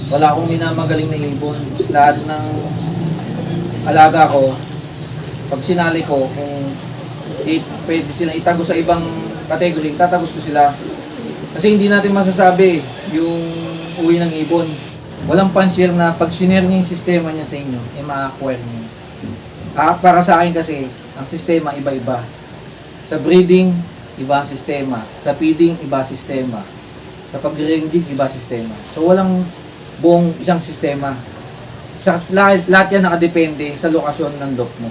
Wala akong minamagaling na ibon. Lahat ng alaga ko, pag sinali ko, kung pwede sila itago sa ibang category, tatagos ko sila. Kasi hindi natin masasabi yung uwi ng ibon. Walang panshare na pag sinare niya yung sistema niya sa inyo, ma-acquire niyo. Para sa akin kasi, ang sistema iba-iba. Sa breeding, iba ang sistema. Sa feeding, iba ang sistema. Sa pag-ranging, iba ang sistema. So walang buong isang sistema. Lahat yan nakadepende sa lokasyon ng lock mo.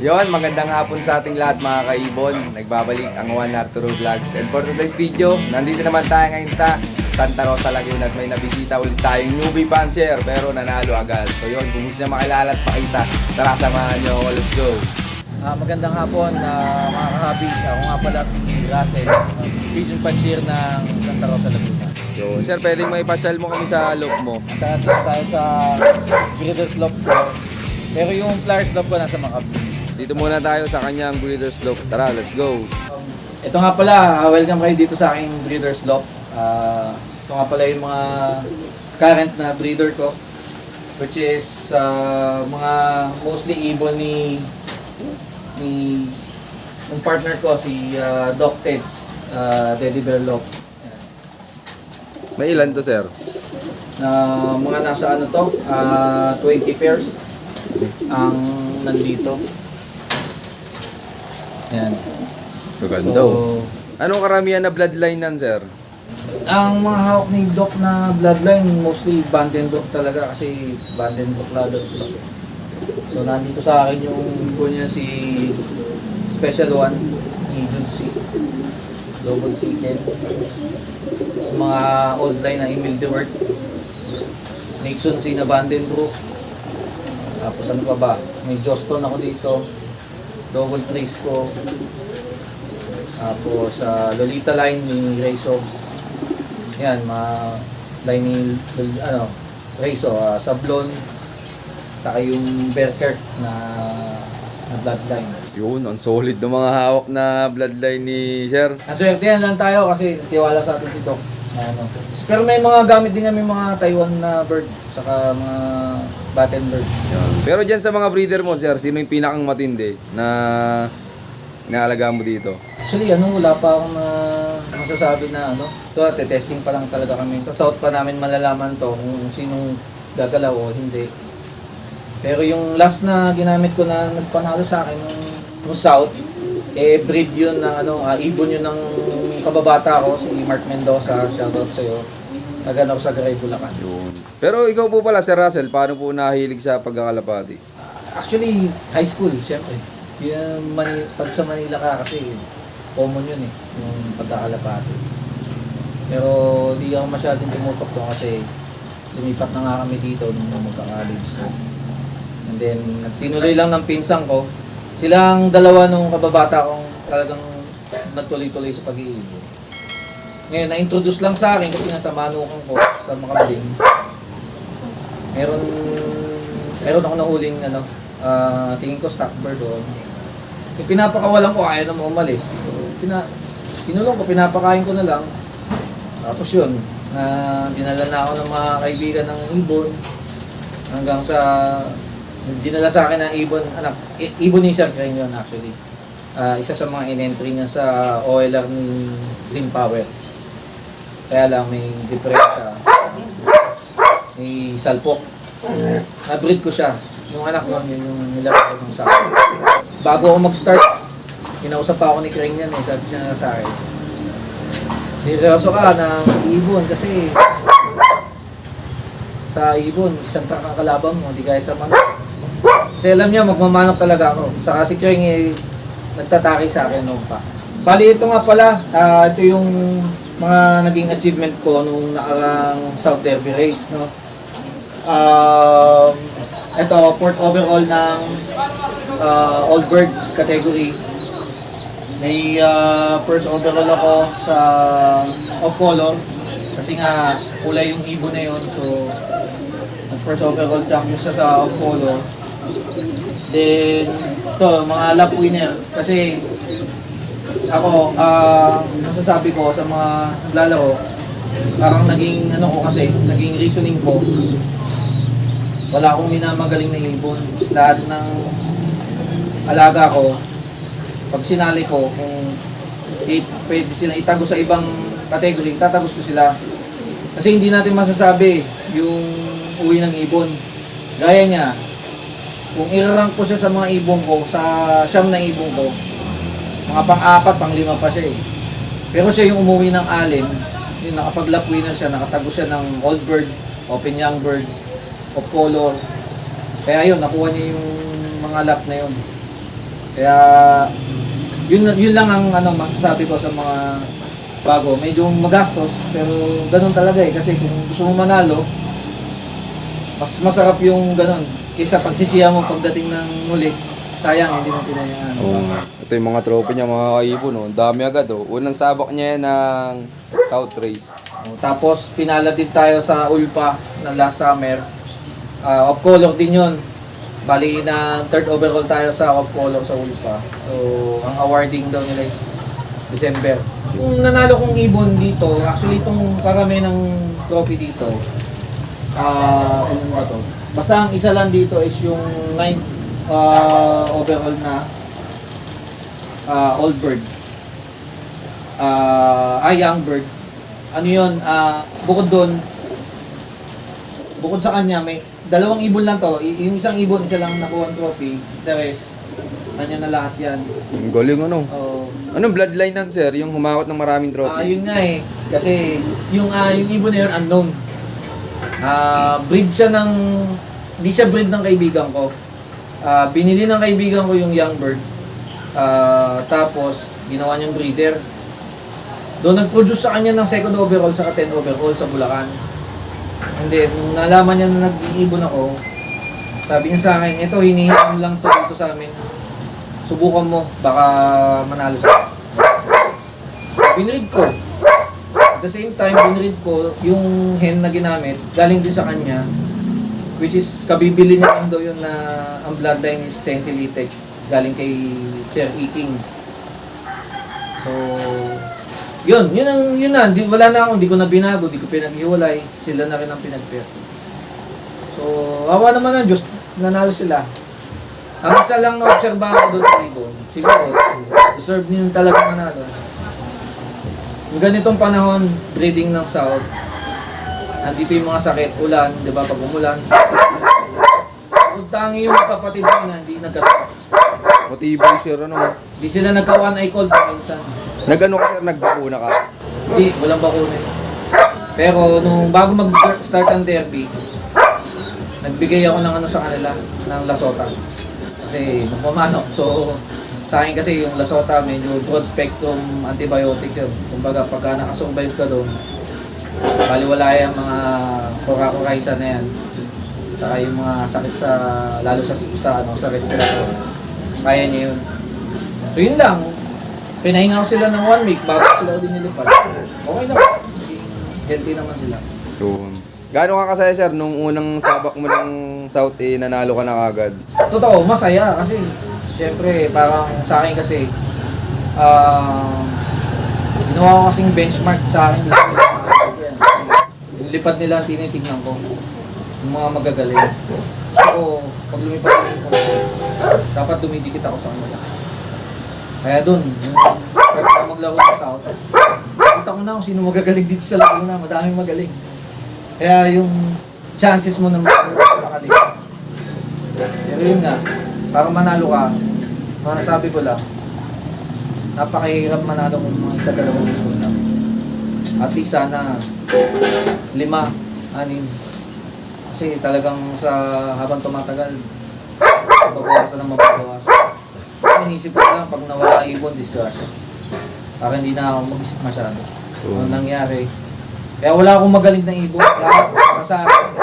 Yon, magandang hapon sa ating lahat mga kaibon. Nagbabalik ang Juan Arturo Vlogs. And for today's video, nandito naman tayo ngayon sa Santa Rosa, Laguna at may nabisita ulit tayong newbie fancier pero nanalo agad. So yun, kung gusto niya makilala at pakita, tara samahan niyo ako. Let's go! Magandang hapon mga kahabi. Ako nga pala si Russell, pigeon fancier ng Santa Rosa, Laguna. Yun. Sir, pwedeng maipasyal mo kami sa loop mo. At tayo sa breeder's loft ko. Pero yung flyers loft ko nasa Macabebe. Dito muna tayo sa kanyang breeder's loop. Tara, let's go! Ito nga pala, welcome kayo dito sa aking breeder's loft. Ito nga pala yung mga current na breeder ko, which is mga mostly ibon ni yung partner ko, si Doc Ted's Teddy Bear Loft. May ilan to, sir? Mga nasa ano to, 20 pairs ang nandito. Yan. Gaganda. Anong karamihan na bloodline nan, sir? Ang mga hawak ni Doc na bloodline, mostly Vandenbroek talaga kasi Vandenbroek ladder sila. So nandito sa akin yung ibon niya si Special One ni Junsi, Global Seated. Mga old line na Emil Dewart, Nixon C na Vandenbroek. Tapos ano pa ba? May Joston ako dito, Double Trace ko. Tapos Lolita line ni Reiso. Yan, mga line ni Reiso, Sablon, saka yung Berkert na bloodline. Yun, ang solid ng mga hawak na bloodline ni sir. Naswertehan lang tayo kasi tiwala sa atin si Doc. Pero may mga gamit din kami mga Taiwan na bird, saka mga Batten bird. Pero dyan sa mga breeder mo, sir, sino yung pinakang matindi na inaalagaan mo dito? Actually, wala pa akong masasabi na Ito, testing pa lang talaga kami. Sa South pa namin malalaman to kung sinong gagalaw o hindi. Pero yung last na ginamit ko na nagpanalo sa akin nung South, breed yun ng ibon yun ng kababata ko, si Mark Mendoza. Shoutout sa'yo. Nagano ko sa Garay, Bulacan. Yun. Pero ikaw po pala, Sir Russell, paano po nahilig sa pagkakalapati? Actually, high school, siyempre. Pag sa Manila ka kasi, common yun yung pagkakalapati. Pero di ako masyadong tumutok doon kasi lumipat na nga kami dito nung magka-college. And then, nagtinuloy lang ng pinsan ko. Silang dalawa nung kababata kong talagang nagtuloy-tuloy sa pag-iibon. Ngayon, na-introduce lang sa akin kasi nasa manukan ko sa Makabling. Meron ako nahuling tingin ko stockbird doon. Yung pinapakawalan ko, ayaw na umalis. So, pinulong ko, pinapakain ko na lang. Tapos yun, dinala na ako ng mga kaibigan ng ibon. Hanggang sa, dinala sa akin ng ibon ni Sir Crane yun actually. Isa sa mga in-entry niya sa OLR ni Green Power. Kaya lang may diferensya. May salpok. Na-breed ko siya. Yung anak nun, yun yung nilapit ko sa akin. Bago ako mag-start, kinausap pa ako ni Crane yan sabi siya na sa akin. Seryoso ka ng ibon kasi sa ibon, isang truck ang kalaban mo, hindi kaya sa manok. Kasi alam niya, magmamanok talaga ako. Saka si Crane nagtatake sa akin noon pa. Bali, ito nga pala, ito yung mga naging achievement ko nung nakarang South Derby race, no? Ito, fourth overall ng Old Bird category. May first overall ako sa off-color kasi nga kulay yung ibon na yun. So, first overall champion siya sa off-color. Then, ito, mga lap winner kasi Ako, masasabi ko sa mga naglalaro, parang naging ano ko kasi, naging reasoning ko, wala akong minamagaling na ibon. Lahat ng alaga ko, pag sinali ko, kung pwede sila itago sa ibang category, tatagos ko sila. Kasi hindi natin masasabi yung uwi ng ibon. Gaya niya, kung i-rank ko siya sa mga ibon ko, sa siyam na ibon ko, mga pang-apat, pang-lima pa siya eh. Pero siya yung umuwi ng alin, yung nakapag-lap winner siya, nakatago siya ng old bird, open young bird, of color. Kaya yun, nakuha niya yung mga lap na yun. Kaya yun lang ang ano masasabi ko sa mga bago. Medyo magastos, pero ganun talaga eh. Kasi kung gusto mo manalo, mas masarap yung ganun. Kaysa pagsisiya mo pagdating ng muli, sayang hindi mo pinayaan. Oo nga. Ito yung mga trophy niya mga kaibon. Oh. Ang dami agad. Oh. Unang sabak niya yan ng South Race. Tapos pinala din tayo sa Ulpa na last summer. Off color din yun. Bali na third overall tayo sa off color sa Ulpa. So ang awarding daw nila is December. Yung nanalo kong ibon dito, actually itong karami ng trophy dito. Ano ba to? Basta ang isa lang dito is yung 9th overall na old bird. Young bird. Ano yun? Bukod sa kanya, may dalawang ibon lang to. Yung isang ibon, isa lang nakuha ang trophy. The rest, kanya na lahat yan. Ang galing ano. Anong bloodline nan sir? Yung humakot ng maraming trophy? Yun nga eh. Kasi yung ibon na yun, unknown. Breed siya ng... Hindi siya breed ng kaibigan ko. Binili ng kaibigan ko yung young bird. Tapos, ginawa niyang breeder. Doon nag-produce sa kanya ng second overall sa 10 overall sa Bulacan. Hindi, nung nalaman niya na nag-iibon ako, sabi niya sa akin, ito, hinihiram lang to dito sa amin. Subukan mo, baka manalo siya. Binread ko. At the same time, binread ko yung hen na ginamit, galing din sa kanya, which is, kabibili niya lang daw yun na ang bloodline is Tensilitek, galing kay Sir Iking. So, yun na, wala na akong, di ko na binago, di ko pinaghiwalay, sila na rin ang pinag-pair. So, awa naman ng Diyos, nanalo sila. Ang isa lang na-obserbahan ko doon sa ibon, siguro, deserve niyo talaga manalo. Yung ganitong panahon, breeding ng south, nandito yung mga sakit, ulan, di ba, pag umulan. Kung tangi yung kapatid ko na hindi nagkasakit. Motibo sir ano. Di sila nagka-one eye cold minsan. Nag-ano ka sir? Nagbakuna ka? Hindi, walang bakuna eh. Pero nung bago mag-start ang derby, nagbigay ako ng ano sa kanila, ng Lasota. Kasi magpamanok. So, sa akin kasi yung Lasota medyo broad spectrum antibiotic yun. Kumbaga pagka nakasurvive ka doon, baliwala yung mga kura-kuraisa na yan. Saka yung mga sakit sa, lalo sa respiratory. Kaya niya yun. So yun lang, pinahinga ko sila ng 1 week bago sila ulit nilipad. Okay naman. Healthy naman sila. Yun. Gaano ka kasaya sir nung unang sabak mo ng South A, nanalo ka na kagad? Totoo, masaya kasi siyempre parang sa akin kasi ginawa ko kasing benchmark sa akin lang. Yung lipad nila ang tinitignan ko. Yung mga magagaling. Gusto ko, pag lumipad ko, dapat dumidikit ako sa kanila. Kaya dun, yung pag maglaro ng South, kita ko na kung sino magagaling dito sa Laguna. Madaming magaling. Kaya yung chances mo na makaling. Pero yun nga, para manalo ka, masasabi ko lang, napakahirap manalo kung mga isa dalawang ito lang. At least sana 5, 6. Kasi talagang sa habang tumatagal, mababawasan ng mababawasan. Inisip ko lang, pag nawala ang ibon, disgrasya. Para hindi na ako mag-isip masyado. Ano nangyari? Kaya wala akong magaling na ibon. Lahat, para sa akin,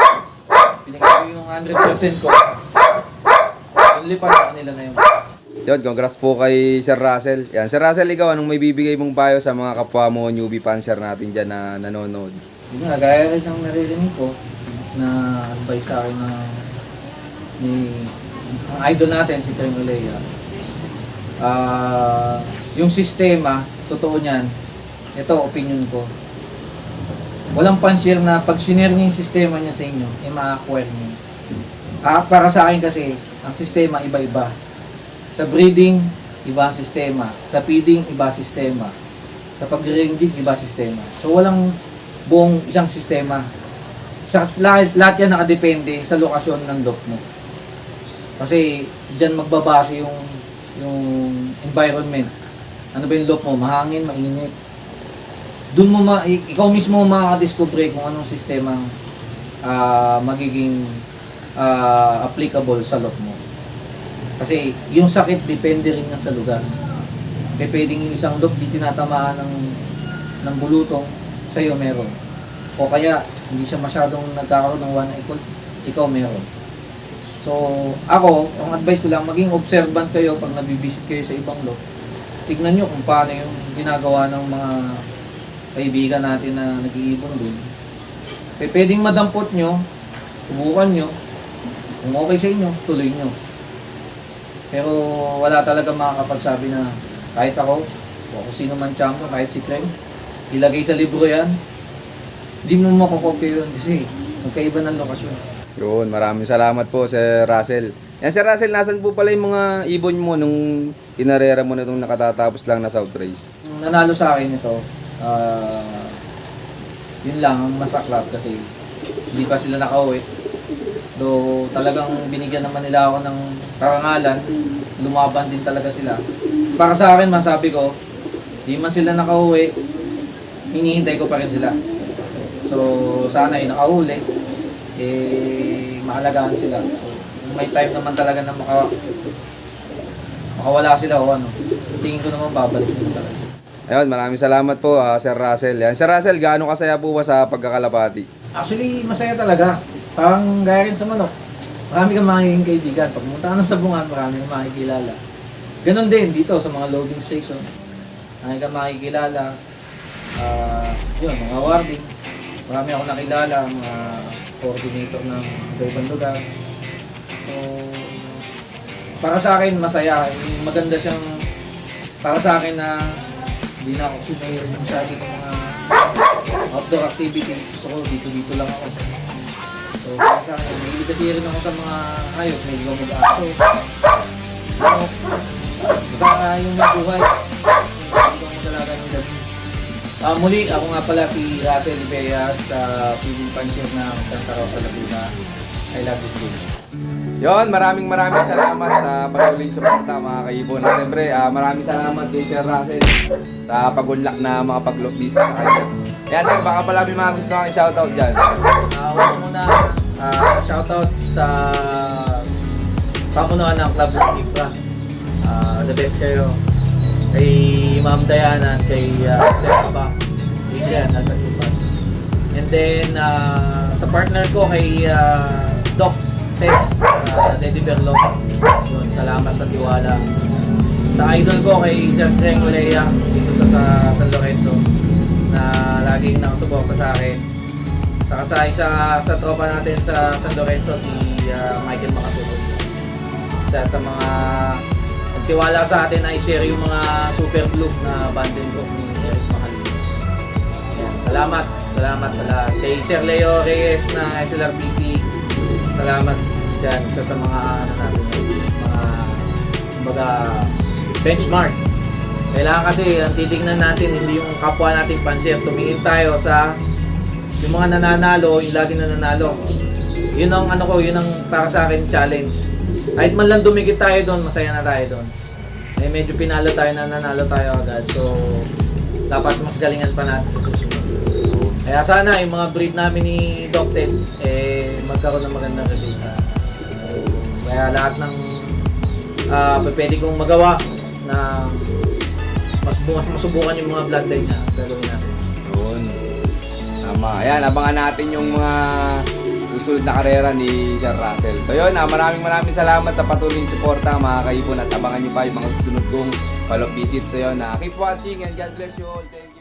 pinigay ko yung 100% ko. Yung lipad sa kanila na yun. Yun, congrats po kay Sir Russell. Yan, Sir Russell, ikaw, anong may bibigay mong payo sa mga kapwa mo newbie panser natin dyan na nanonood? Yun nga, gaya rin ng naririnig ko na advice sa akin ng ang idol natin, si Treng Olea. yung sistema, totoo niyan, ito opinion ko. Walang panshare na pag shinare niya yung sistema niya sa inyo, ma-acquire niyo. Para sa akin kasi, ang sistema iba-iba. Sa breeding, iba ang sistema. Sa feeding, iba ang sistema. Sa pag-ranging, iba ang sistema. So walang buong isang sistema. Lahat yan nakadepende sa lokasyon ng loft mo. Kasi dyan magbabase yung environment. Ano ba yung loft mo? Mahangin, mainit. Doon mo ikaw mismo makakadiscover kung anong sistema magiging applicable sa loft mo. Kasi yung sakit depende rin yan sa lugar. Kaya pwedeng yung isang loft di tinatamaan ng bulutong, sa'yo meron. O kaya hindi siya masyadong nagkakaroon ng one equal, ikaw meron. So ako, ang advice ko lang, maging observant kayo pag nabibisit kayo sa ibang loft. Tignan nyo kung paano yung ginagawa ng mga kaibigan natin na nag-iibon doon. Pwedeng madampot nyo, subukan nyo. Kung okay sa inyo, tuloy nyo. Pero wala talaga makakapagsabi na kahit ako, o kung sino man champion, kahit si Kreng, ilagay sa libro yan, hindi mo makukopya yun kasi magkaiba ng lokasyon. Yun, maraming salamat po Sir Russell. Yan Sir Russell, nasan po pala yung mga ibon mo nung inarera mo na itong nakatatapos lang na South Race? Nung nanalo sa akin ito, yun lang ang masaklap kasi hindi pa sila nakauwi. Though talagang binigyan naman nila ako ng karangalan, lumaban din talaga sila. Para sa akin, masabi ko, di man sila nakauwi, hinihintay ko pa rin sila. So sana yung nakahuli, mahalagaan sila. So, may time naman talaga na makawala sila o ano. Tingin ko naman babalik sila talaga. Ayun, maraming salamat po Sir Russell. Yan. Sir Russell, gaano kasaya po ba sa pagkakalapati? Actually, masaya talaga. Parang gaya rin sa manok. Marami kang makiking kaibigan. Pag pumunta ka ng sabungan, marami kang makikilala. Ganon din dito sa mga loading station. Marami kang makikilala. Yun, mga warding. Marami ako nakilala, mga coordinator ng ibang lugar. So, para sa akin, masaya. Maganda siyang, para sa akin na hindi na ako sinayin masyado ng mga outdoor activity. Gusto ko, dito lang ako. So, para sa akin, hindi kasi rin ako sa mga hayop. May ligaw mag-aso. Basta yung may buhay. Hindi ko magalaga ng gabi. Muli, ako nga pala si Russell Rivera sa feeding pension ng Santa Rosa, Laguna. I love this game. Yon, maraming salamat sa patuloy suporta mga kaibon. At siyempre, maraming salamat kay Sir Russell sa pag-unlock na mga pag-look business sa kanya. Yan sir, baka pala may mga gusto kang i-shoutout dyan. Una muna, shoutout sa pamunuan ng Club ng Ipra. The best kayo. Kay Ma'am Diana at kay Sir Aba, Adrian at Katupas. And then, sa partner ko kay Doc Tex, Lady Berlo. Yun, salamat sa tiwala. Sa idol ko kay Sir Kreng Olea dito sa San Lorenzo na laging nakasuporta sa akin. Saka sa tropa natin sa San Lorenzo si Michael Makatulog. Isa sa mga nagtiwala sa atin na i-share yung mga super blue na bundle ko ni Eric Mahalin. Yan, salamat sa lahat. Kay Sir Leo Reyes na SLRPC, salamat dyan sa mga natin, mga kumbaga benchmark. Kailangan kasi ang titignan natin hindi yung kapwa nating panshare, tumingin tayo sa yung mga nananalo, yung lagi nananalo. Yun ang yun ang para sa akin challenge. Kahit man lang dumikit tayo doon, masaya na tayo doon. Medyo pinalo tayo, nananalo tayo agad. So dapat mas galingan pa natin sa susunod. Kaya sana yung mga breed namin ni Doc Teds magkaroon ng magandang resulta. Kaya lahat ng pwede kong magawa na mas masubukan yung mga bloodline na gagawin natin. Yun. Tama. Ayan, abangan natin yung mga susunod na karera ni Sir Russell. So yun, maraming salamat sa patuloy suporta mga kaibon at abangan nyo pa yung mga susunod kong follow-up visits. So yun, keep watching and God bless you all. Thank you.